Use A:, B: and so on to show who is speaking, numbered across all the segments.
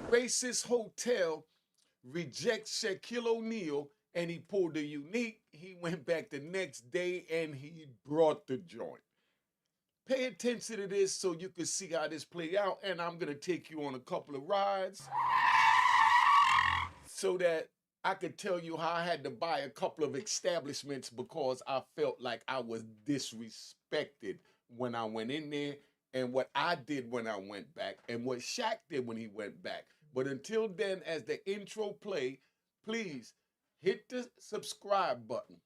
A: Racist hotel rejects Shaquille O'Neal and he pulled a unique. He went back the next day and he brought the joint. Pay attention to this so you can see how this play out, and I'm gonna take you on a couple of rides so that I could tell you how I had to buy a couple of establishments because I felt like I was disrespected when I went in there, and what I did when I went back, and what Shaq did when he went back. But until then, as the intro play, please hit the subscribe button.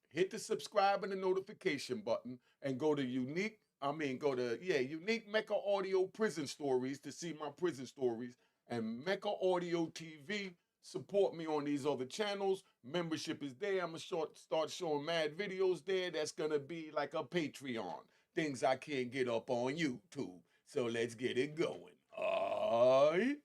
A: Hit the subscribe and the notification button and go to Unique Mecca Audio Prison Stories to see my prison stories, and Mecca Audio TV. Support me on these other channels. Membership is there. I'm gonna start showing mad videos there. That's gonna be like a Patreon. Things I can't get up on YouTube. So let's get it going. All right.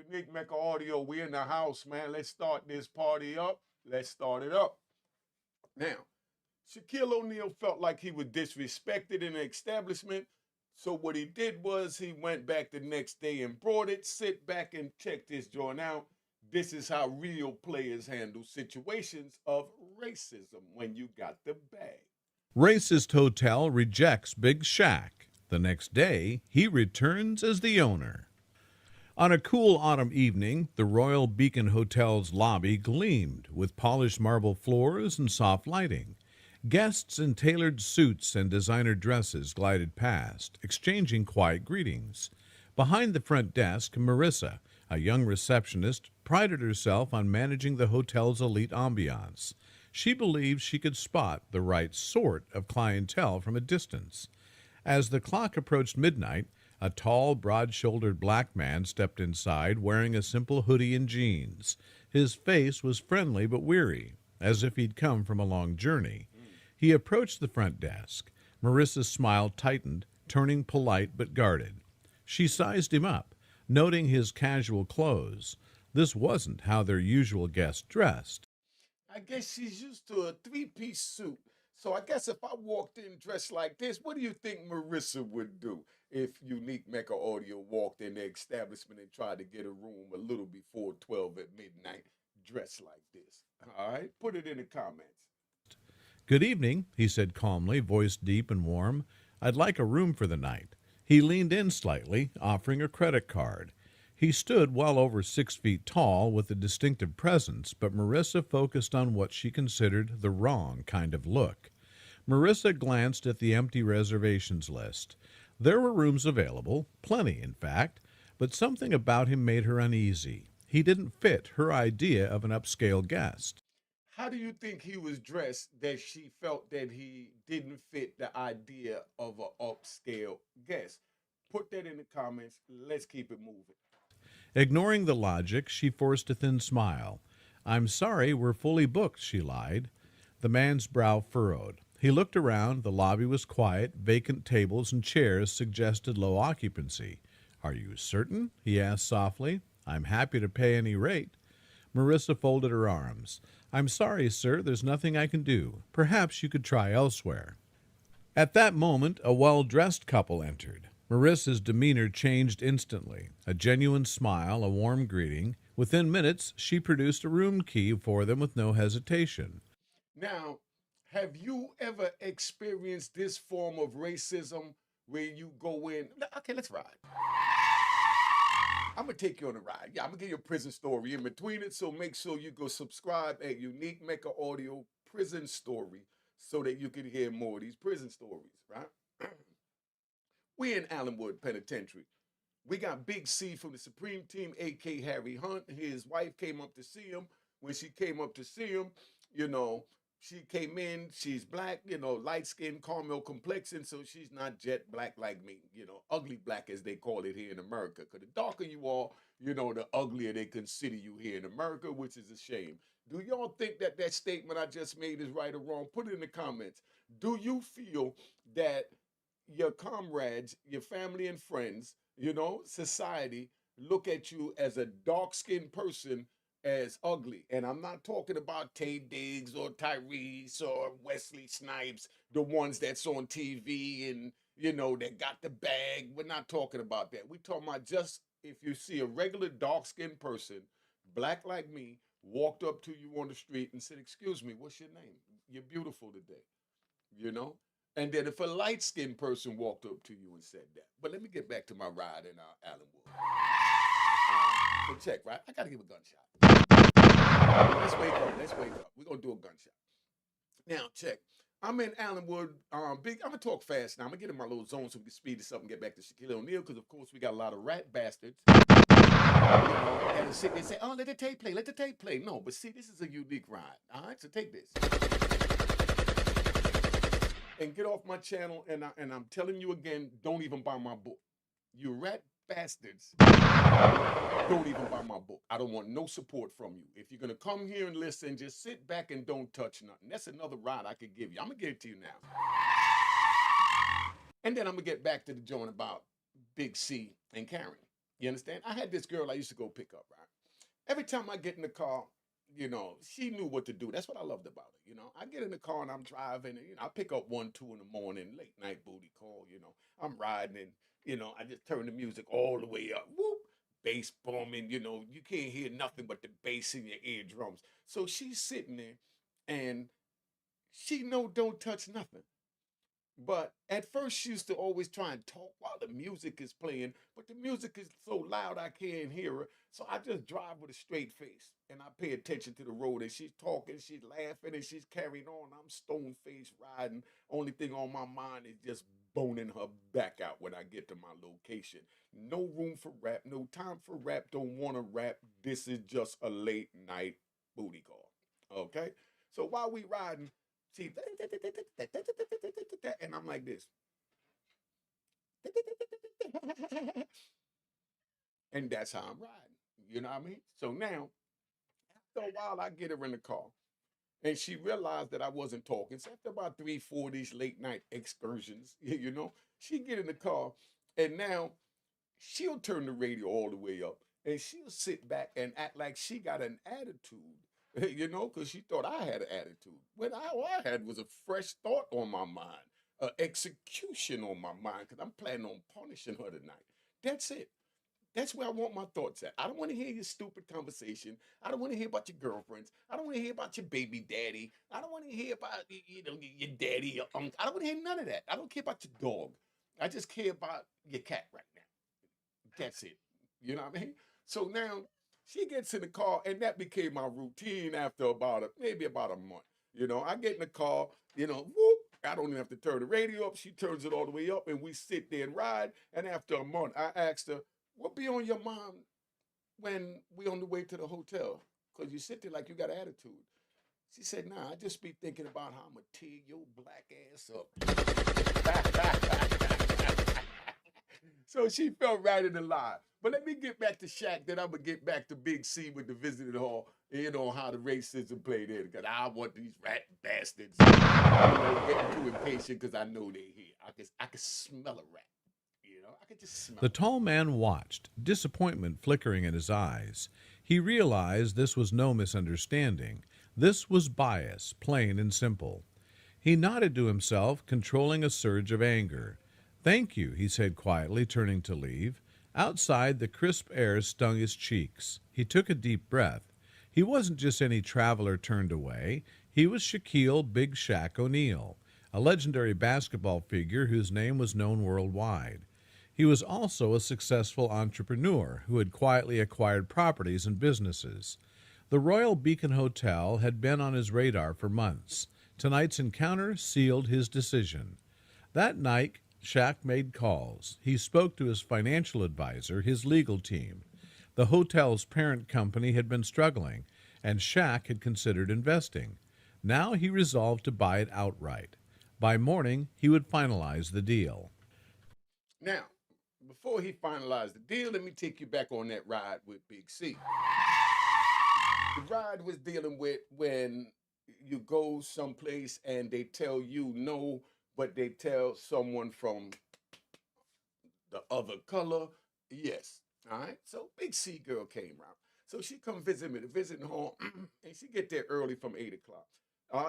A: Unique Mecca Audio, we in the house, man. Let's start this party up. Let's start it up. Now, Shaquille O'Neal felt like he was disrespected in the establishment. So what he did was he went back the next day and brought it. Sit back and check this joint out. This is how real players handle situations of racism when you got the bag.
B: Racist hotel rejects Big Shaq. The next day, he returns as the owner. On a cool autumn evening, the Royal Beacon Hotel's lobby gleamed with polished marble floors and soft lighting. Guests in tailored suits and designer dresses glided past, exchanging quiet greetings. Behind the front desk, Marissa, a young receptionist, prided herself on managing the hotel's elite ambiance. She believed she could spot the right sort of clientele from a distance. As the clock approached midnight, a tall, broad-shouldered black man stepped inside wearing a simple hoodie and jeans. His face was friendly but weary, as if he'd come from a long journey. He approached the front desk. Marissa's smile tightened, turning polite but guarded. She sized him up, noting his casual clothes. This wasn't how their usual guest dressed.
A: I guess she's used to a three-piece suit. So I guess if I walked in dressed like this, what do you think Marissa would do if Unique Mecca Audio walked in the establishment and tried to get a room a little before 12 at midnight dressed like this? All right, put it in the comments.
B: "Good evening," he said calmly, voice deep and warm. "I'd like a room for the night." He leaned in slightly, offering a credit card. He stood well over 6 feet tall with a distinctive presence, but Marissa focused on what she considered the wrong kind of look. Marissa glanced at the empty reservations list. There were rooms available, plenty in fact, but something about him made her uneasy. He didn't fit her idea of an upscale guest.
A: How do you think he was dressed that she felt that he didn't fit the idea of an upscale guest? Put that in the comments. Let's keep it moving.
B: Ignoring the logic, she forced a thin smile. "I'm sorry, we're fully booked," she lied. The man's brow furrowed. He looked around. The lobby was quiet. Vacant tables and chairs suggested low occupancy. "Are you certain?" he asked softly. "I'm happy to pay any rate." Marissa folded her arms. "I'm sorry, sir, there's nothing I can do. Perhaps you could try elsewhere." At that moment, a well-dressed couple entered. Marissa's demeanor changed instantly. A genuine smile, a warm greeting. Within minutes, she produced a room key for them with no hesitation.
A: Now, have you ever experienced this form of racism where you go in? Okay, let's ride. I'm going to take you on a ride. Yeah, I'm going to give you a prison story in between it, so make sure you go subscribe at Unique Mecca Audio Prison Story so that you can hear more of these prison stories, right? We in Allenwood Penitentiary. We got Big C from the Supreme Team, A.K. Harry Hunt. His wife came up to see him. When she came up to see him, She came in, she's black, light skin, caramel complexion, so she's not jet black like me, ugly black as they call it here in America. Because the darker you are, the uglier they consider you here in America, which is a shame. Do y'all think that that statement I just made is right or wrong? Put it in the comments. Do you feel that your comrades, your family and friends, society look at you as a dark skinned person as ugly? And I'm not talking about Tay Diggs or Tyrese or Wesley Snipes, the ones that's on TV and, that got the bag. We're not talking about that. We're talking about just if you see a regular dark skinned person, black like me, walked up to you on the street and said, "Excuse me, what's your name? You're beautiful today." You know? And then if a light skinned person walked up to you and said that. But let me get back to my ride in Allenwood. So check, right? I got to give a gunshot. Let's wake up. Let's wake up. We're going to do a gunshot. Now, check. I'm in Allenwood. I'm going to talk fast now. I'm going to get in my little zone so we can speed this up and get back to Shaquille O'Neal because, of course, we got a lot of rat bastards. And sit there and say, "Oh, let the tape play. Let the tape play." No, but see, this is a unique ride. All right, so take this. And get off my channel, and I'm telling you again, don't even buy my book. You rat bastards. Don't even buy my book. I don't want no support from you. If you're going to come here and listen, just sit back and don't touch nothing. That's another ride I could give you. I'm going to give it to you now. And then I'm going to get back to the joint about Big C and Karen. You understand? I had this girl I used to go pick up, right? Every time I get in the car, she knew what to do. That's what I loved about her. I get in the car and I'm driving, and, I pick up 1, 2 in the morning, late night booty call, I'm riding and, I just turn the music all the way up. Whoop, bass booming, you can't hear nothing but the bass in your eardrums. So she's sitting there and she don't touch nothing. But at first, she used to always try and talk while the music is playing, but the music is so loud I can't hear her. So I just drive with a straight face and I pay attention to the road. And she's talking, she's laughing, and she's carrying on. I'm stone faced riding. Only thing on my mind is just boning her back out when I get to my location. No room for rap, no time for rap, don't want to rap. This is just a late night booty call. Okay? So while we riding, see, and I'm like this. And that's how I'm riding. You know what I mean? So now, after a while, I get her in the car. And she realized that I wasn't talking. So after about 3, 4 of these late night excursions, she get in the car. And now she'll turn the radio all the way up. And she'll sit back and act like she got an attitude. Because she thought I had an attitude. When all I had was a fresh thought on my mind, execution on my mind, because I'm planning on punishing her tonight. That's it. That's where I want my thoughts at. I don't want to hear your stupid conversation. I don't want to hear about your girlfriends. I don't want to hear about your baby daddy. I don't want to hear about your daddy, your uncle. I don't want to hear none of that. I don't care about your dog. I just care about your cat right now. That's it. You know what I mean? So now she gets in the car, and that became my routine after maybe about a month. I get in the car, whoop, I don't even have to turn the radio up. She turns it all the way up, and we sit there and ride. And after a month, I asked her, "What be on your mind when we on the way to the hotel? Because you sit there like you got attitude." She said, "Nah, I just be thinking about how I'm going to tear your black ass up." So she felt right in the lie. But let me get back to Shaq, then I'm going to get back to Big C with the visiting hall, how the racism played in. Because I want these rat bastards getting too impatient because I know they're here. I can smell a rat. I could just smell
B: The
A: it.
B: tall man watched, disappointment flickering in his eyes. He realized this was no misunderstanding. This was bias, plain and simple. He nodded to himself, controlling a surge of anger. "Thank you," he said quietly, turning to leave. Outside, the crisp air stung his cheeks. He took a deep breath. He wasn't just any traveler turned away. He was Shaquille "Big Shaq" O'Neal, a legendary basketball figure whose name was known worldwide. He was also a successful entrepreneur who had quietly acquired properties and businesses. The Royal Beacon Hotel had been on his radar for months. Tonight's encounter sealed his decision. That night, Shaq made calls. He spoke to his financial advisor, his legal team. The hotel's parent company had been struggling, and Shaq had considered investing. Now he resolved to buy it outright. By morning, he would finalize the deal.
A: Now, before he finalized the deal, let me take you back on that ride with Big C. The ride was dealing with when you go someplace and they tell you no, but they tell someone from the other color yes. All right. So Big C girl came around. So she come visit me, the visiting hall, and she get there early from 8 o'clock.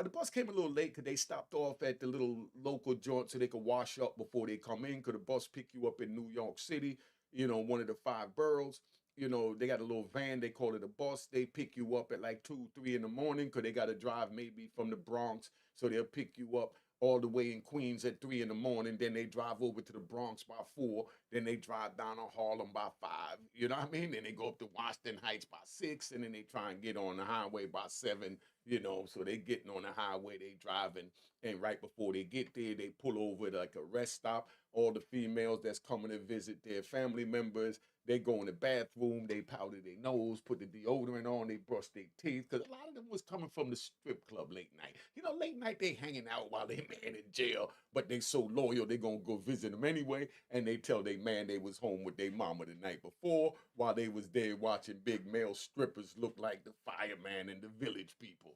A: The bus came a little late because they stopped off at the little local joint so they could wash up before they come in. Because the bus pick you up in New York City, one of the five boroughs. They got a little van. They call it a bus. They pick you up at like 2, 3 in the morning because they got to drive maybe from the Bronx. So they'll pick you up all the way in Queens at 3 in the morning. Then they drive over to the Bronx by 4. Then they drive down to Harlem by 5. You know what I mean? Then they go up to Washington Heights by 6. And then they try and get on the highway by 7. So they getting on the highway, they driving. And right before they get there, they pull over to like a rest stop. All the females that's coming to visit their family members, they go in the bathroom, they powder their nose, put the deodorant on, they brush their teeth. Because a lot of them was coming from the strip club late night. Late night they hanging out while they man in jail, but they so loyal they gonna go visit them anyway. And they tell they man they was home with their mama the night before while they was there watching big male strippers look like the fireman and the village people.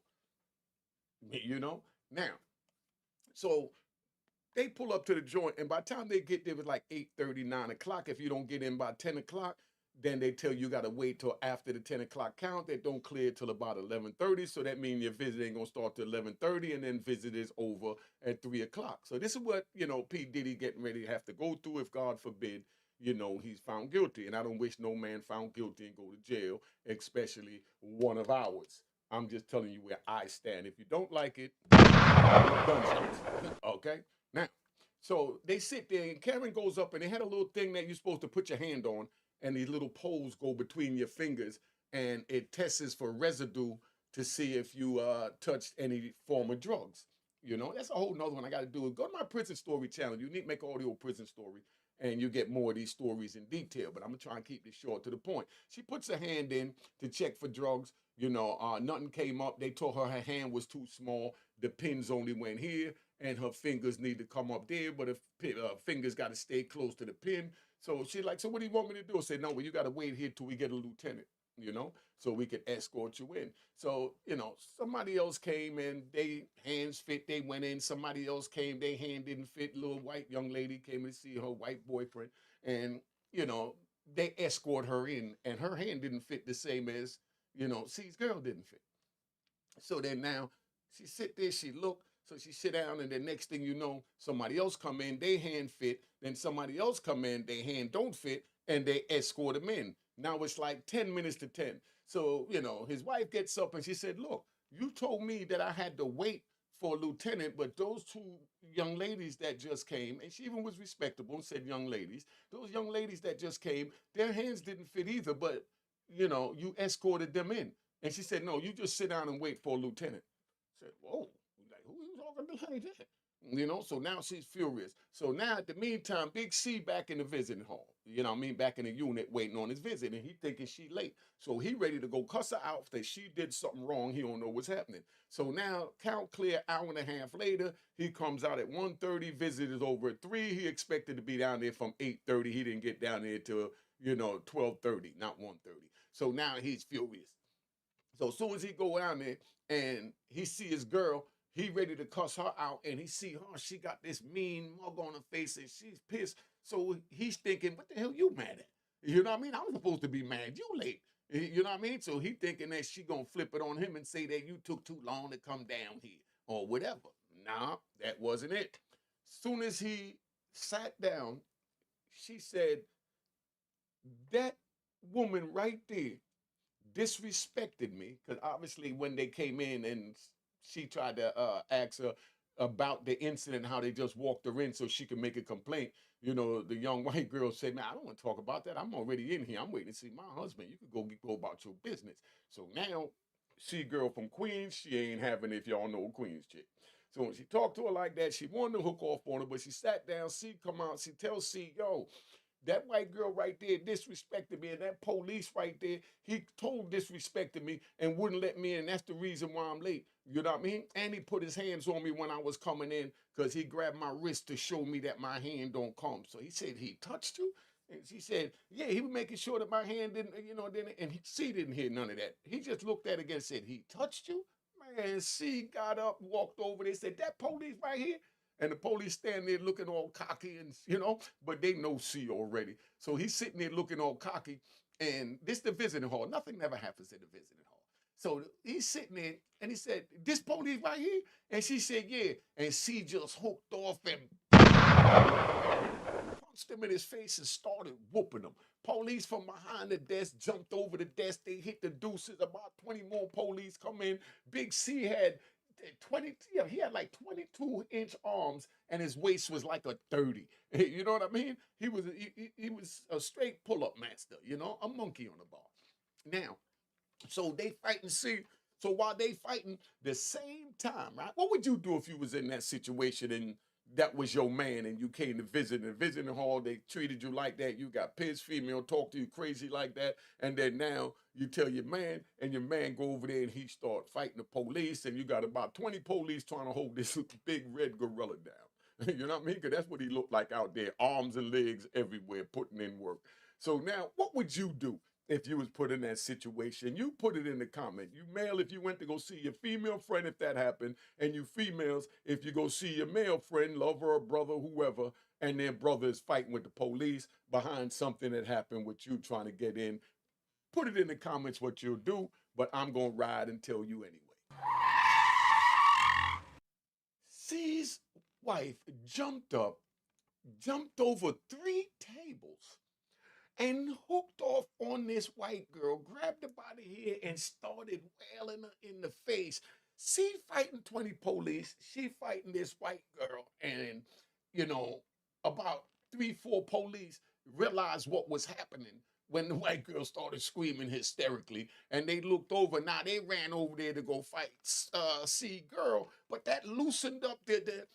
A: Now, so they pull up to the joint, and by the time they get there, it's like 8:30, 9 o'clock. If you don't get in by 10 o'clock, then they tell you got to wait till after the 10 o'clock count. They don't clear till about 11:30. So that means your visit ain't going to start till 11:30, and then visit is over at 3 o'clock. So this is what, P. Diddy getting ready to have to go through if, God forbid, he's found guilty. And I don't wish no man found guilty and go to jail, especially one of ours. I'm just telling you where I stand. If you don't like it, gunshots. Okay? Now, so they sit there, and Karen goes up, and they had a little thing that you're supposed to put your hand on, and these little poles go between your fingers, and it tests for residue to see if you touched any form of drugs. That's a whole nother one I got to do. Go to my prison story channel. You need to make audio prison story, and you get more of these stories in detail. But I'm gonna try and keep this short to the point. She puts her hand in to check for drugs. Nothing came up. They told her hand was too small. The pins only went here, and her fingers need to come up there, but her fingers got to stay close to the pin. So she's like, so what do you want me to do? I said, no, well, you got to wait here till we get a lieutenant, so we could escort you in. So, somebody else came and they hands fit, they went in. Somebody else came, they hand didn't fit. Little white young lady came to see her white boyfriend, and, they escort her in, and her hand didn't fit the same as, C's girl didn't fit. So then now she sit there, she look, so she sit down, and the next thing you know, somebody else come in, they hand fit, then somebody else come in, they hand don't fit, and they escort him in. Now it's like 10 minutes to 10. So, his wife gets up and she said, look, you told me that I had to wait for a lieutenant, but those two young ladies that just came, and she even was respectable and said young ladies, those young ladies that just came, their hands didn't fit either, but, you escorted them in. And she said, no, you just sit down and wait for a lieutenant. I said, whoa, like, who you talking to like that? So now she's furious. So now, at the meantime, Big C back in the visiting hall, back in the unit waiting on his visit, and he thinking she late. So he ready to go cuss her out that she did something wrong. He don't know what's happening. So now, count clear, hour and a half later, he comes out at 1:30, visit is over at 3. He expected to be down there from 8:30. He didn't get down there till, 12:30, not 1:30. So now he's furious. So as soon as he go down there and he see his girl, he ready to cuss her out, and he see her, she got this mean mug on her face, and she's pissed. So he's thinking, what the hell you mad at? You know what I mean? I'm supposed to be mad. You late. You know what I mean? So he thinking that she gonna flip it on him and say that you took too long to come down here or whatever. Nah, that wasn't it. Soon as he sat down, she said, that woman right there disrespected me, because obviously when they came in and she tried to ask her about the incident, how they just walked her in so she could make a complaint. The young white girl said, man, I don't want to talk about that. I'm already in here. I'm waiting to see my husband. You could go about your business. So now, she girl from Queens, she ain't having it, if y'all know Queens chick. So when she talked to her like that, she wanted to hook off on her, but she sat down, C come out, she tells C, yo, That white girl right there disrespected me, and that police right there, he told disrespected me and wouldn't let me in. That's the reason why I'm late. You know what I mean? And he put his hands on me when I was coming in because he grabbed my wrist to show me that my hand don't come. So he said, he touched you? And she said, yeah, he was making sure that my hand didn't, didn't, and C didn't hear none of that. He just looked at it again and said, he touched you? Man, C got up, walked over there, said, that police right here? And the police stand there looking all cocky and, but they know C already. So he's sitting there looking all cocky. And this the visiting hall. Nothing never happens in the visiting hall. So he's sitting there and he said, this police right here? And she said, yeah. And C just hooked off and punched him in his face and started whooping him. Police from behind the desk jumped over the desk. They hit the deuces. About 20 more police come in. Big C had 20, yeah, he had like 22-inch arms and his waist was like a 30. You know what I mean? He was a straight pull-up master, a monkey on the bar. Now, so they fighting C. So while they fighting, the same time, right? What would you do if you was in that situation and that was your man and you came to visit in the visiting hall, they treated you like that, you got pissed, female talk to you crazy like that, and then now you tell your man and your man go over there and he start fighting the police and you got about 20 police trying to hold this big red gorilla down. You know what I mean? Because that's what he looked like out there, arms and legs everywhere, putting in work. So now, what would you do if you was put in that situation? You put it in the comment. You male if you went to go see your female friend if that happened, and you females if you go see your male friend, lover or brother, whoever, and their brother is fighting with the police behind something that happened with you trying to get in. Put it in the comments what you'll do, but I'm going to ride and tell you anyway. C's wife jumped over 3 tables and hooked off on this white girl, grabbed her by the hair and started wailing her in the face. She fighting 20 police, she fighting this white girl, and, about 3-4 police realized what was happening when the white girl started screaming hysterically, and they looked over. Now they ran over there to go fight C girl, but that loosened up the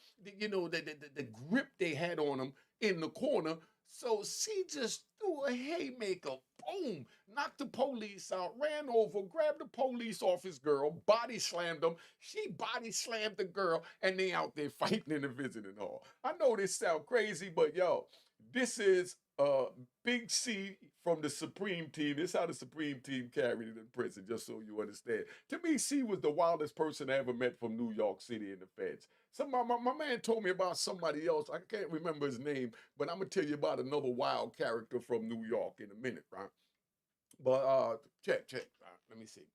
A: grip they had on them in the corner. So she just threw a haymaker, boom, knocked the police out, ran over, grabbed the police office girl, body slammed them. She body slammed the girl, and they out there fighting in the visiting hall. I know this sound crazy, but yo, this is Big C from the Supreme Team. This is how the Supreme Team carried it in prison, just so you understand. To me, C was the wildest person I ever met from New York City in the feds. My man told me about somebody else. I can't remember his name, but I'm going to tell you about another wild character from New York in a minute, right? But check. Let me see.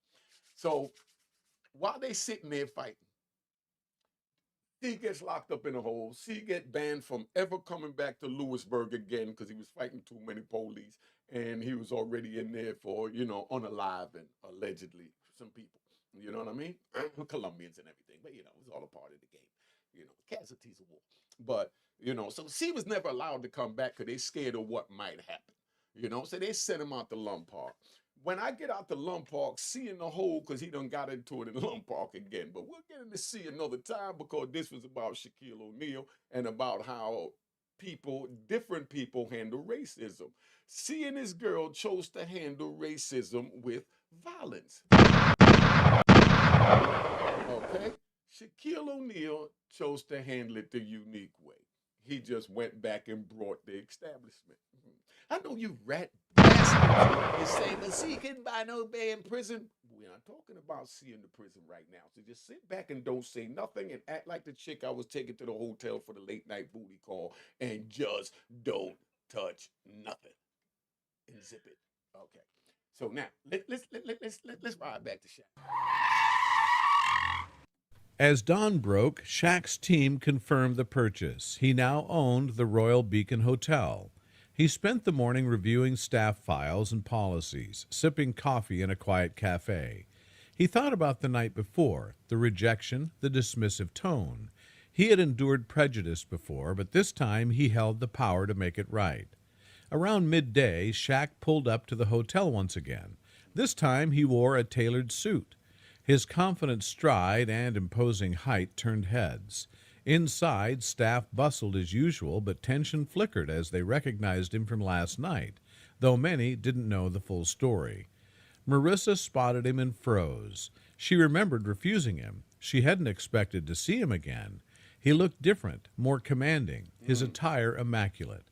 A: So while they sitting there fighting, he gets locked up in a hole. C get banned from ever coming back to Lewisburg again because he was fighting too many police. And he was already in there for, unaliving, allegedly, some people. You know what I mean? Colombians and everything. But, it was all a part of the game. Casualties of war. But, so C was never allowed to come back because they scared of what might happen. So they sent him out to Lum Park. When I get out to Lum Park, C in the hole because he done got into it in Lum Park again. But we'll get into C another time because this was about Shaquille O'Neal and about how different people handle racism. C and his girl chose to handle racism with violence. Okay? Shaquille O'Neal chose to handle it the unique way. He just went back and brought the establishment. I know you rat bastards is saying, but C couldn't buy no day in prison. We're not talking about C in the prison right now. So just sit back and don't say nothing and act like the chick I was taking to the hotel for the late night booty call and just don't touch nothing. And zip it. Okay. So now let's ride back to Shaq.
B: As dawn broke, Shaq's team confirmed the purchase. He now owned the Royal Beacon Hotel. He spent the morning reviewing staff files and policies, sipping coffee in a quiet cafe. He thought about the night before, the rejection, the dismissive tone. He had endured prejudice before, but this time he held the power to make it right. Around midday, Shaq pulled up to the hotel once again. This time he wore a tailored suit. His confident stride and imposing height turned heads. Inside, staff bustled as usual, but tension flickered as they recognized him from last night, though many didn't know the full story. Marissa spotted him and froze. She remembered refusing him. She hadn't expected to see him again. He looked different, more commanding, his attire immaculate.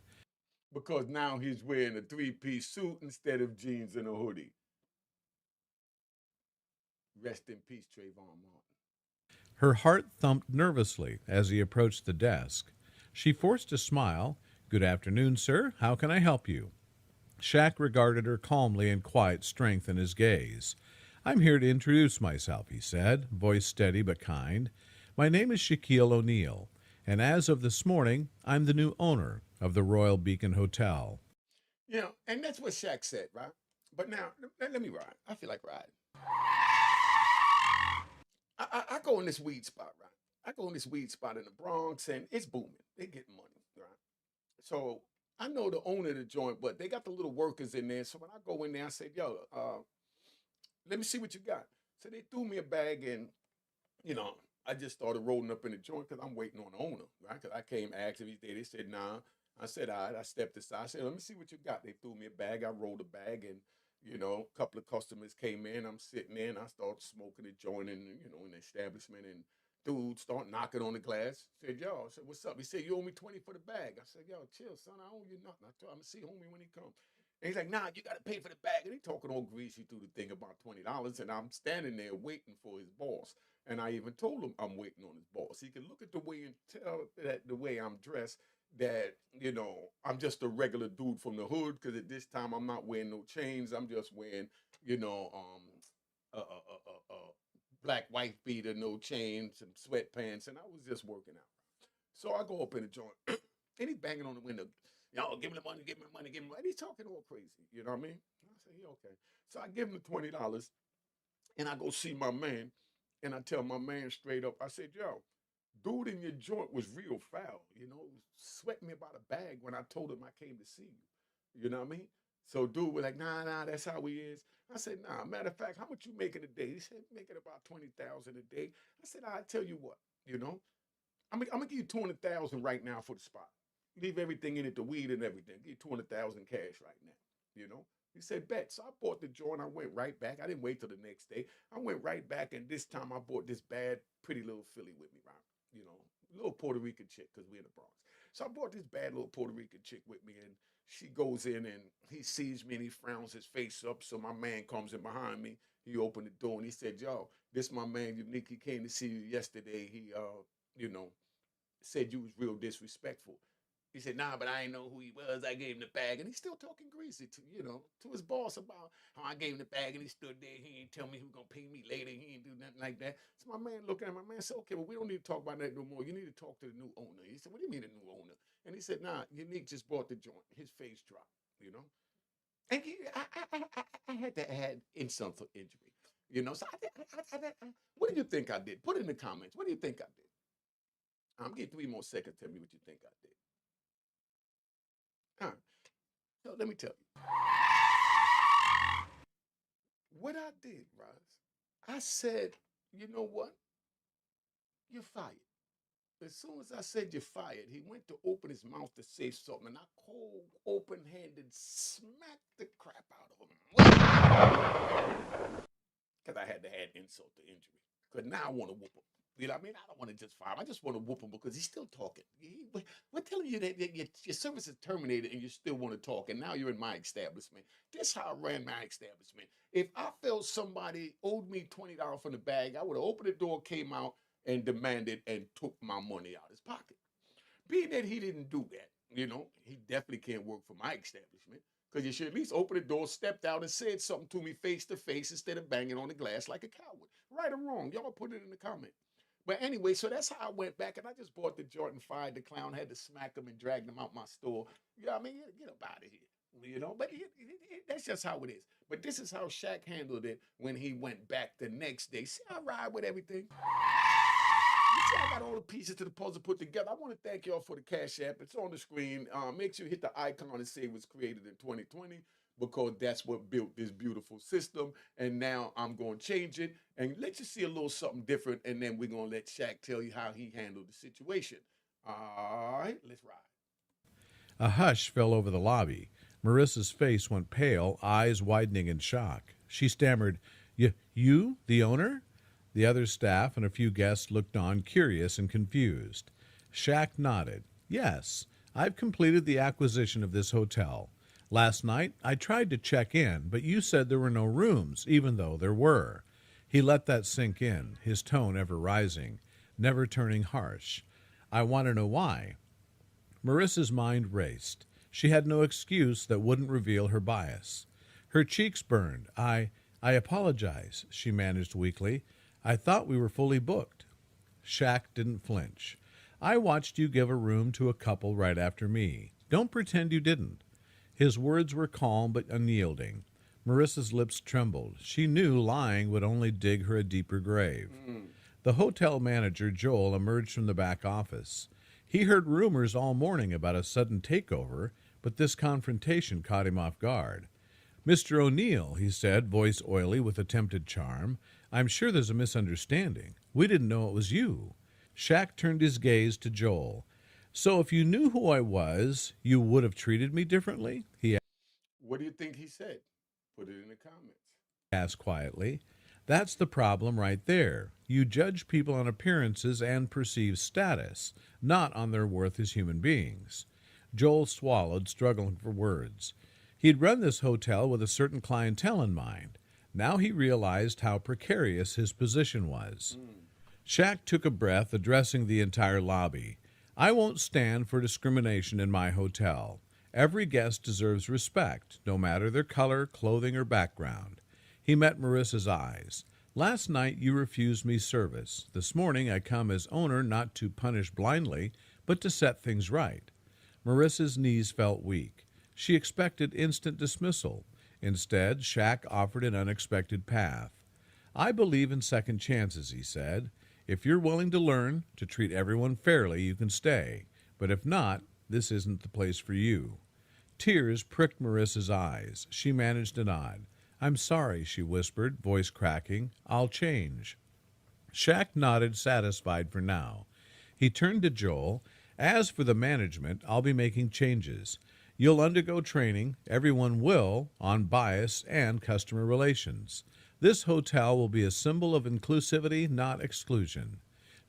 A: Because now he's wearing a three-piece suit instead of jeans and a hoodie. Rest in peace, Trayvon Martin.
B: Her heart thumped nervously as he approached the desk. She forced a smile. "Good afternoon, sir. How can I help you?" Shaq regarded her calmly and quiet strength in his gaze. "I'm here to introduce myself," he said, voice steady but kind. "My name is Shaquille O'Neal, and as of this morning, I'm the new owner of the Royal Beacon Hotel."
A: You know, and that's what Shaq said, right? But now, let me ride. I feel like riding. I go in this weed spot, right? I go in this weed spot in the Bronx, and it's booming. They getting money, right? So I know the owner of the joint, but they got the little workers in there. So when I go in there, I said, "Yo, let me see what you got." So they threw me a bag, and you know, I just started rolling up in the joint because I'm waiting on the owner, right? Because I came, asked if he's there. They said, "Nah." I said, "All right." I stepped aside. I said, "Let me see what you got." They threw me a bag. I rolled a bag, and a couple of customers came in. I'm sitting there, and I started smoking a joint in the establishment, and dude start knocking on the glass. Said, "Yo," I said, "What's up?" He said, "You owe me 20 for the bag." I said, "Yo, chill, son. I owe you nothing. I told him to see homie when he comes." And he's like, "Nah, you gotta pay for the bag." And he talking all greasy through the thing about $20, and I'm standing there waiting for his boss. And I even told him I'm waiting on his boss. He can look at the way and tell that the way I'm dressed that I'm just a regular dude from the hood. Because at this time I'm not wearing no chains. I'm just wearing you know a black wife beater, no chains, some sweatpants, and I was just working out. So I go up in the joint, and he's banging on the window. "Yo, give me the money, give me the money, give me the money." He's talking all crazy. You know what I mean? I say, "Yeah, okay." So I give him the $20, and I go see my man, and I tell my man straight up, I said, "Yo, dude in your joint was real foul. Sweat me about a bag when I told him I came to see you. You know what I mean?" So dude was like, "Nah, nah, that's how he is." I said, "Nah, matter of fact, how much you making a day?" He said, "Making about 20,000 a day." I said, "I tell you what, you know, I'm gonna give you 200,000 right now for the spot. Leave everything in it, the weed and everything. Give you 200,000 cash right now. You know." He said, "Bet." So I bought the joint. I went right back. I didn't wait till the next day. I went right back, and this time I bought this bad, pretty little filly with me, right? Little Puerto Rican chick, because we're in the Bronx. So I brought this bad little Puerto Rican chick with me, and she goes in, and he sees me, and he frowns his face up. So my man comes in behind me. He opened the door, and he said, "Yo, this my man, Unique. He came to see you yesterday. He, you know, said you was real disrespectful." He said, "Nah, but I ain't know who he was. I gave him the bag." And he's still talking greasy to his boss about how I gave him the bag, and he stood there. He ain't tell me he was gonna pay me later. He ain't do nothing like that. So my man looked at him. My man said, "Okay, well, we don't need to talk about that no more. You need to talk to the new owner." He said, "What do you mean the new owner?" And he said, "Nah, Unique just bought the joint." His face dropped, you know. And I had to add insult to injury, So what do you think I did? Put it in the comments. What do you think I did? I'm gonna give 3 more seconds. Tell me what you think I did. All right. So let me tell you what I did, Roz. I said, "You know what? You're fired." As soon as I said you're fired, he went to open his mouth to say something, and I cold, open-handed smacked the crap out of him. Because I had to add insult to injury. Because now I want to whoop him. You know what I mean? I don't want to just fire him. I just want to whoop him because he's still talking. We're telling you that your service is terminated and you still want to talk, and now you're in my establishment. This is how I ran my establishment. If I felt somebody owed me $20 from the bag, I would have opened the door, came out, and demanded and took my money out of his pocket. Being that he didn't do that, he definitely can't work for my establishment. Because you should at least open the door, stepped out, and said something to me face to face instead of banging on the glass like a coward. Right or wrong, y'all put it in the comment. But anyway, so that's how I went back, and I just bought the Jordan, fired the clown, had to smack him and drag him out my store. I mean, get up out of here. But that's just how it is. But this is how Shaq handled it when he went back the next day. See, I ride with everything. You see, I got all the pieces to the puzzle put together. I want to thank y'all for the Cash App. It's on the screen. Make sure you hit the icon and say it was created in 2020. because that's what built this beautiful system. And now I'm going to change it and let you see a little something different. And then we're going to let Shaq tell you how he handled the situation. All right, let's ride.
B: A hush fell over the lobby. Marissa's face went pale, eyes widening in shock. She stammered, You, the owner? The other staff and a few guests looked on, curious and confused. Shaq nodded. Yes, I've completed the acquisition of this hotel. Last night, I tried to check in, but you said there were no rooms, even though there were. He let that sink in, his tone ever rising, never turning harsh. I want to know why. Marissa's mind raced. She had no excuse that wouldn't reveal her bias. Her cheeks burned. I apologize, she managed weakly. I thought we were fully booked. Shaq didn't flinch. I watched you give a room to a couple right after me. Don't pretend you didn't. His words were calm but unyielding. Marissa's lips trembled. She knew lying would only dig her a deeper grave. The hotel manager, Joel, emerged from the back office. He heard rumors all morning about a sudden takeover, but this confrontation caught him off guard. Mr. O'Neal, he said, voice oily with attempted charm, I'm sure there's a misunderstanding. We didn't know it was you. Shaq turned his gaze to Joel. So if you knew who I was, you would have treated me differently? He
A: What do you think he said? Put it in the comments.
B: asked quietly. That's the problem right there. You judge people on appearances and perceived status, not on their worth as human beings. Joel swallowed, struggling for words. He'd run this hotel with a certain clientele in mind. Now he realized how precarious his position was. Shaq took a breath, addressing the entire lobby. I won't stand for discrimination in my hotel. Every guest deserves respect, no matter their color, clothing, or background. He met Marissa's eyes. Last night you refused me service. This morning I come as owner not to punish blindly, but to set things right. Marissa's knees felt weak. She expected instant dismissal. Instead, Shaq offered an unexpected path. I believe in second chances, he said. If you're willing to learn, to treat everyone fairly, you can stay. But if not, this isn't the place for you. Tears pricked Marissa's eyes. She managed to nod. I'm sorry, she whispered, voice cracking. I'll change. Shaq nodded, satisfied for now. He turned to Joel. As for the management, I'll be making changes. You'll undergo training, everyone will, on bias and customer relations. This hotel will be a symbol of inclusivity, not exclusion.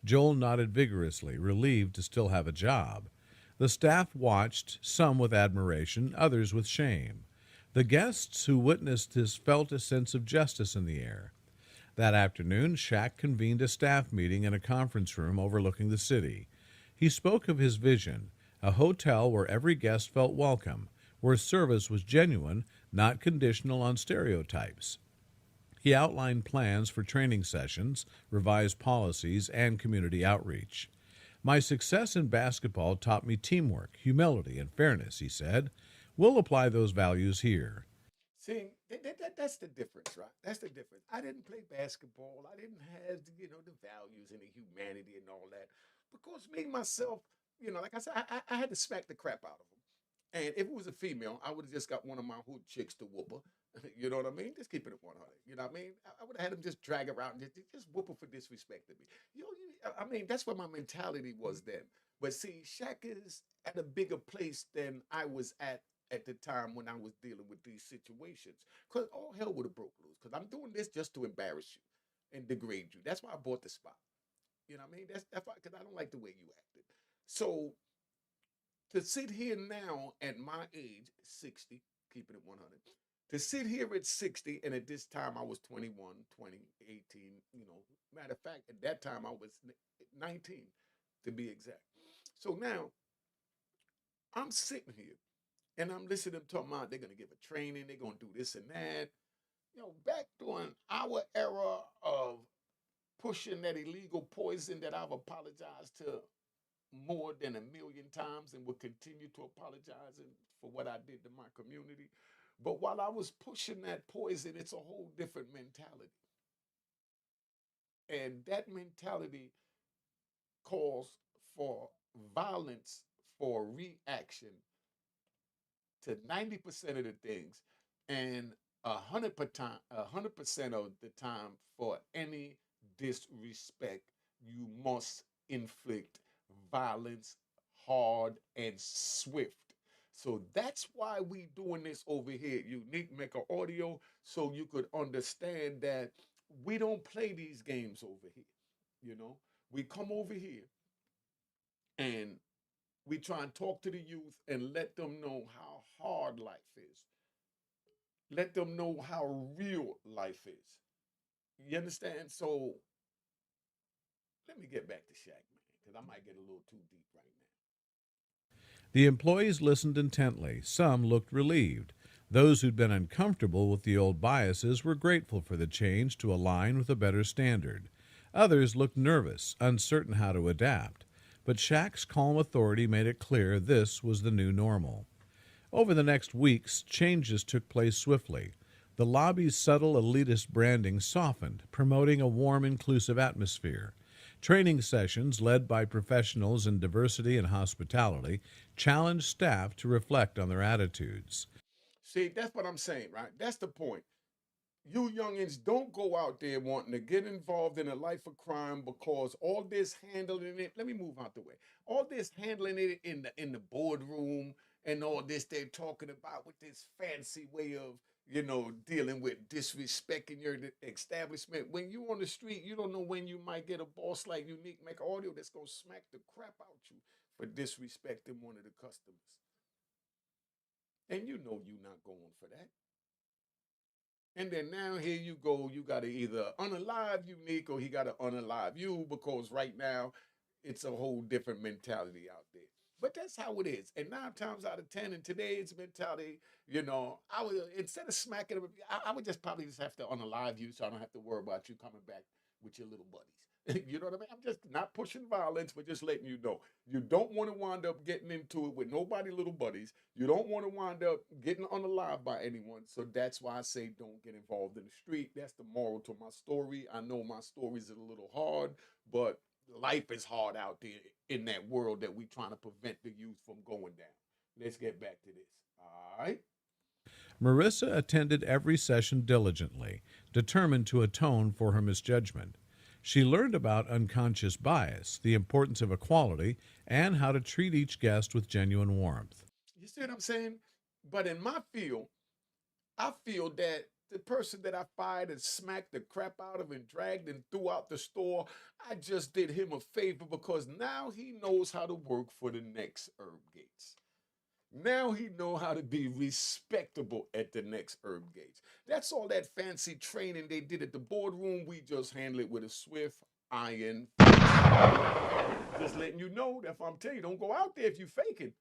B: Joel nodded vigorously, relieved to still have a job. The staff watched, some with admiration, others with shame. The guests who witnessed this felt a sense of justice in the air. That afternoon, Shaq convened a staff meeting in a conference room overlooking the city. He spoke of his vision, a hotel where every guest felt welcome, where service was genuine, not conditional on stereotypes. He outlined plans for training sessions, revised policies, and community outreach. My success in basketball taught me teamwork, humility, and fairness, he said. We'll apply those values here.
A: See, that's the difference, right? That's the difference. I didn't play basketball. I didn't have, the values and the humanity and all that. Because me, myself, like I said, I had to smack the crap out of them. And if it was a female, I would have just got one of my hood chicks to whoop her. You know what I mean? Just keep it at 100. You know what I mean? I would have had them just drag her out and just whoop her for disrespecting me. I mean, that's what my mentality was then. But see, Shaq is at a bigger place than I was at the time when I was dealing with these situations. Because all hell would have broke loose. Because I'm doing this just to embarrass you and degrade you. That's why I bought the spot. You know what I mean? That's why, because I don't like the way you acted. So to sit here now at my age, 60, keeping it 100, to sit here at 60, and at this time I was 21, 20, 18, matter of fact, at that time I was 19 to be exact. So now I'm sitting here and I'm listening to them talking about they're going to give a training, they're going to do this and that. Back during our era of pushing that illegal poison that I've apologized to more than a million times and will continue to apologize for what I did to my community. But while I was pushing that poison, it's a whole different mentality. And that mentality calls for violence, for reaction to 90% of the things. And 100% of the time, for any disrespect, you must inflict violence hard and swift. So that's why we doing this over here, Unique Mecca Audio, so you could understand that we don't play these games over here. You know, we come over here and we try and talk to the youth and let them know how hard life is. Let them know how real life is. You understand? So let me get back to Shaq, man, because I might get a little too deep right now.
B: The employees listened intently. Some looked relieved. Those who'd been uncomfortable with the old biases were grateful for the change to align with a better standard. Others looked nervous, uncertain how to adapt. But Shaq's calm authority made it clear this was the new normal. Over the next weeks, changes took place swiftly. The lobby's subtle elitist branding softened, promoting a warm, inclusive atmosphere. Training sessions led by professionals in diversity and hospitality challenged staff to reflect on their attitudes.
A: See, that's what I'm saying, right? That's the point. You youngins don't go out there wanting to get involved in a life of crime because all this handling it. Let me move out the way. All this handling it in the boardroom and all this they're talking about with this fancy way of dealing with disrespecting your establishment. When you on the street, you don't know when you might get a boss like Unique Make Audio that's gonna smack the crap out you for disrespecting one of the customers, and you know you're not going for that. And then now here you go, you got to either unalive Unique or he got to unalive you because right now it's a whole different mentality out there. But that's how it is. And 9 times out of 10 in today's mentality, I would, instead of smacking him, I would just probably just have to unalive you so I don't have to worry about you coming back with your little buddies. You know what I mean? I'm just not pushing violence, but just letting you know. You don't want to wind up getting into it with nobody little buddies. You don't want to wind up getting unalive by anyone. So that's why I say don't get involved in the street. That's the moral to my story. I know my stories are a little hard, but life is hard out there in that world that we trying to prevent the youth from going down. Let's get back to this. All right.
B: Marissa attended every session diligently, determined to atone for her misjudgment. She learned about unconscious bias, the importance of equality, and how to treat each guest with genuine warmth.
A: You see what I'm saying? But in my field, I feel that the person that I fired and smacked the crap out of and dragged and threw out the store, I just did him a favor because now he knows how to work for the next Herb Gates. Now he know how to be respectable at the next Herb Gates. That's all that fancy training they did at the boardroom. We just handle it with a swift iron fist. Just letting you know that if I'm telling you, don't go out there if you faking.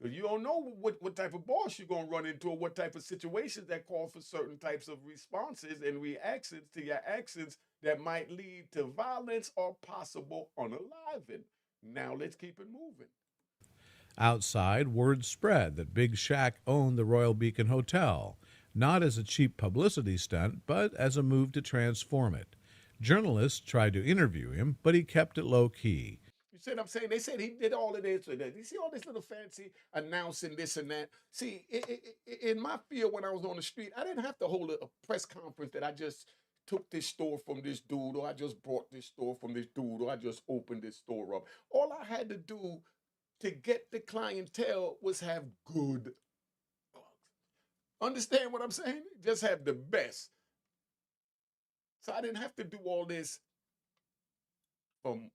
A: Because you don't know what type of boss you're going to run into or what type of situations that call for certain types of responses and reactions to your actions that might lead to violence or possible unaliving. Now let's keep it moving.
B: Outside, word spread that Big Shaq owned the Royal Beacon Hotel, not as a cheap publicity stunt, but as a move to transform it. Journalists tried to interview him, but he kept it low-key.
A: You see what I'm saying? They said he did all of this. You see all this little fancy announcing this and that. See, in my field when I was on the street, I didn't have to hold a press conference that I just took this store from this dude, or I just bought this store from this dude, or I just opened this store up. All I had to do to get the clientele was have good dogs. Understand what I'm saying? Just have the best. So I didn't have to do all this from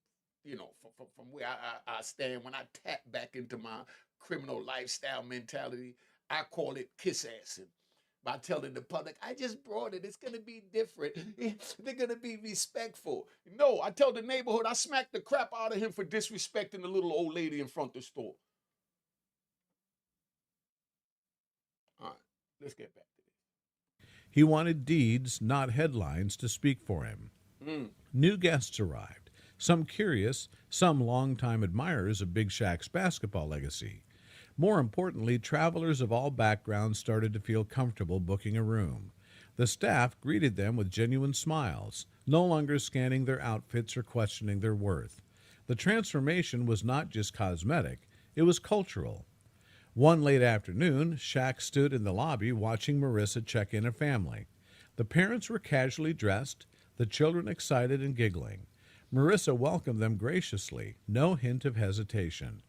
A: from where I stand when I tap back into my criminal lifestyle mentality. I call it kiss assing by telling the public, I just brought it. It's going to be different. They're going to be respectful. No, I tell the neighborhood, I smacked the crap out of him for disrespecting the little old lady in front of the store. All right, let's get back to this.
B: He wanted deeds, not headlines, to speak for him. New guests arrived, some curious, some longtime admirers of Big Shaq's basketball legacy. More importantly, travelers of all backgrounds started to feel comfortable booking a room. The staff greeted them with genuine smiles, no longer scanning their outfits or questioning their worth. The transformation was not just cosmetic, it was cultural. One late afternoon, Shaq stood in the lobby watching Marissa check in a family. The parents were casually dressed, the children excited and giggling. Marissa welcomed them graciously, no hint of hesitation.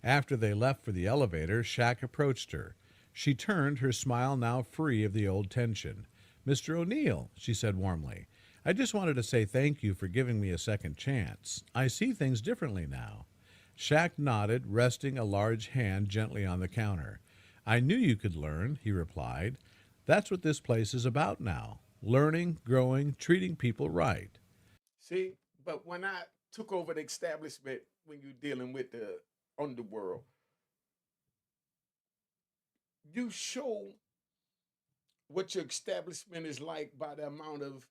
B: After they left for the elevator, Shaq approached her. She turned, her smile now free of the old tension. "Mr. O'Neal," she said warmly, "I just wanted to say thank you for giving me a second chance. I see things differently now." Shaq nodded, resting a large hand gently on the counter. "I knew you could learn," he replied. "That's what this place is about now. Learning, growing, treating people right."
A: See, but when I took over the establishment, when you're dealing with the underworld, you show what your establishment is like by the amount of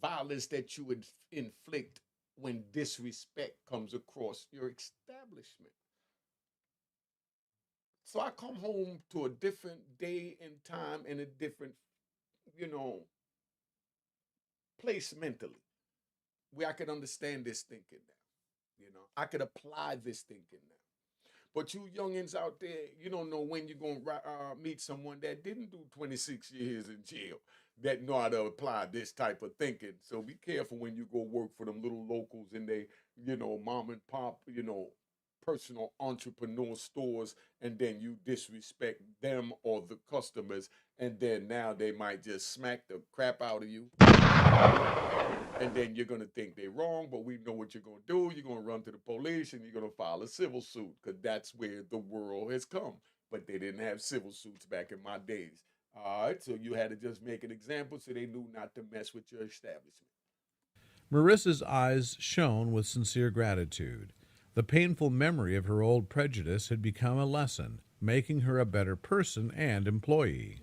A: violence that you would inflict when disrespect comes across your establishment. So I come home to a different day and time and a different, you know, place mentally where I could understand this thinking now. I could apply this thinking now. But you youngins out there, you don't know when you're going to meet someone that didn't do 26 years in jail, that know how to apply this type of thinking. So be careful when you go work for them little locals and they, mom and pop, personal entrepreneur stores, and then you disrespect them or the customers, and then now they might just smack the crap out of you. And then you're going to think they're wrong, but we know what you're going to do. You're going to run to the police and you're going to file a civil suit because that's where the world has come. But they didn't have civil suits back in my days. All right, so you had to just make an example so they knew not to mess with your establishment.
B: Marissa's eyes shone with sincere gratitude. The painful memory of her old prejudice had become a lesson, making her a better person and employee.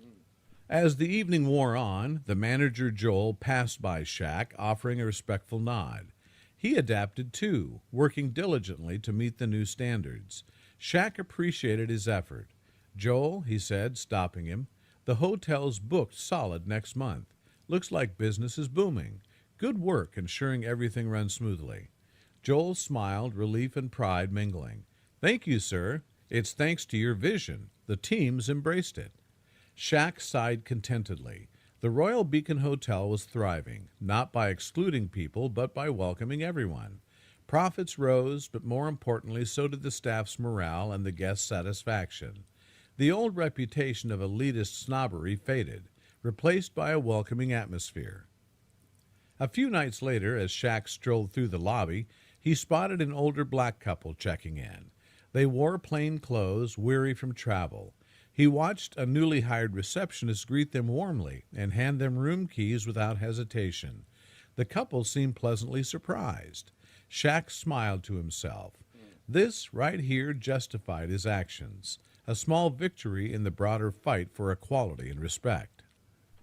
B: As the evening wore on, the manager Joel passed by Shaq, offering a respectful nod. He adapted too, working diligently to meet the new standards. Shaq appreciated his effort. "Joel," he said, stopping him, "the hotel's booked solid next month. Looks like business is booming. Good work ensuring everything runs smoothly." Joel smiled, relief and pride mingling. "Thank you, sir. It's thanks to your vision. The team's embraced it." Shaq sighed contentedly. The Royal Beacon Hotel was thriving, not by excluding people, but by welcoming everyone. Profits rose, but more importantly, so did the staff's morale and the guests' satisfaction. The old reputation of elitist snobbery faded, replaced by a welcoming atmosphere. A few nights later, as Shaq strolled through the lobby, he spotted an older black couple checking in. They wore plain clothes, weary from travel. He watched a newly hired receptionist greet them warmly and hand them room keys without hesitation. The couple seemed pleasantly surprised. Shaq smiled to himself. This right here justified his actions, a small victory in the broader fight for equality and respect.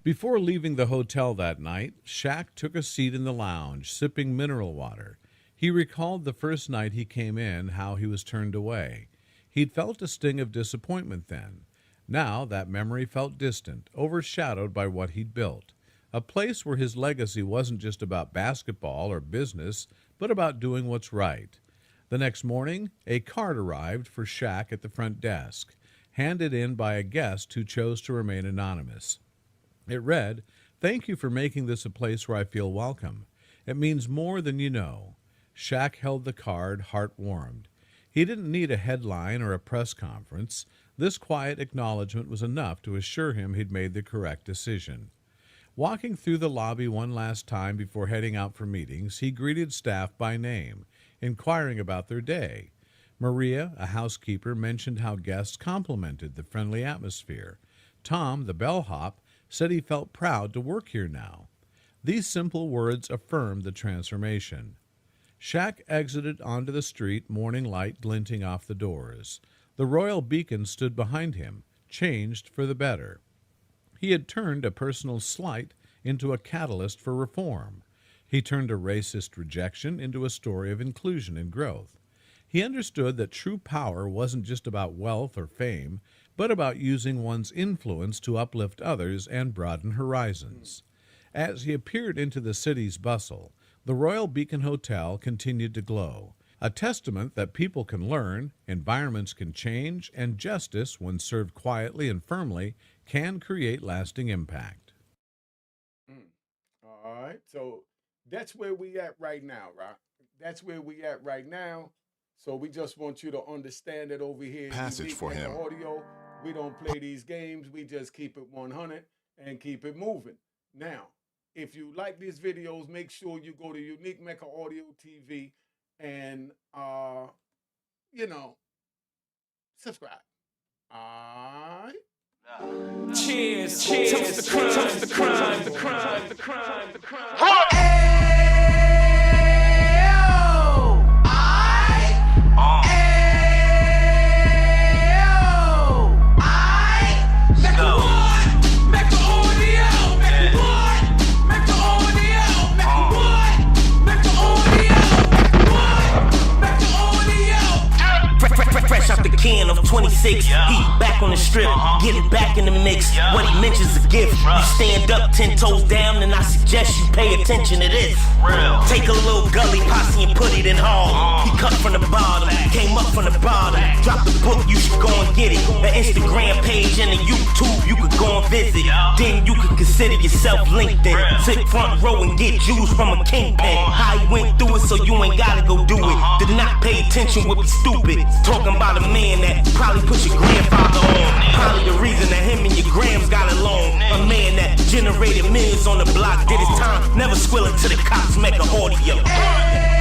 B: Before leaving the hotel that night, Shaq took a seat in the lounge, sipping mineral water. He recalled the first night he came in, how he was turned away. He'd felt a sting of disappointment then. Now that memory felt distant, overshadowed by what he'd built. A place where his legacy wasn't just about basketball or business, but about doing what's right. The next morning, a card arrived for Shaq at the front desk, handed in by a guest who chose to remain anonymous. It read, "Thank you for making this a place where I feel welcome. It means more than you know." Shaq held the card, heart warmed. He didn't need a headline or a press conference. This quiet acknowledgement was enough to assure him he'd made the correct decision. Walking through the lobby one last time before heading out for meetings, he greeted staff by name, inquiring about their day. Maria, a housekeeper, mentioned how guests complimented the friendly atmosphere. Tom, the bellhop, said he felt proud to work here now. These simple words affirmed the transformation. Shaq exited onto the street, morning light glinting off the doors. The Royal Beacon stood behind him, changed for the better. He had turned a personal slight into a catalyst for reform. He turned a racist rejection into a story of inclusion and growth. He understood that true power wasn't just about wealth or fame, but about using one's influence to uplift others and broaden horizons. As he appeared into the city's bustle, the Royal Beacon Hotel continued to glow. a testament that people can learn, environments can change, and justice, when served quietly and firmly, can create lasting impact.
A: All right. So that's where we at right now, right? That's where we at right now. So we just want you to understand that over here.
C: Passage for him.
A: Audio, we don't play these games. We just keep it 100 and keep it moving. Now, if you like these videos, make sure you go to Unique Mecca Audio TV and, subscribe. All right.
D: Cheers, cheers, the crime, the crime, the crime, the crime, the crime. Fresh out the can of 26, he back on the strip, getting back in the mix. What he mentions a gift. You stand up 10 toes down, and I suggest you pay attention to this. Take a little gully posse and put it in hall. He cut from the bottom, came up from the bottom. Drop the book, you should go and get it. The Instagram page and the YouTube, you could go and visit. Then you could consider yourself LinkedIn. Sit front row and get Jews from a kingpin. How he went through it, so you ain't gotta go do it. Did not pay attention, would be stupid. Talking about a man that probably put your grandfather on. Probably the reason that him and your grams got along. A man that generated millions on the block, did his time, never squilling to the cops, Mecca audio.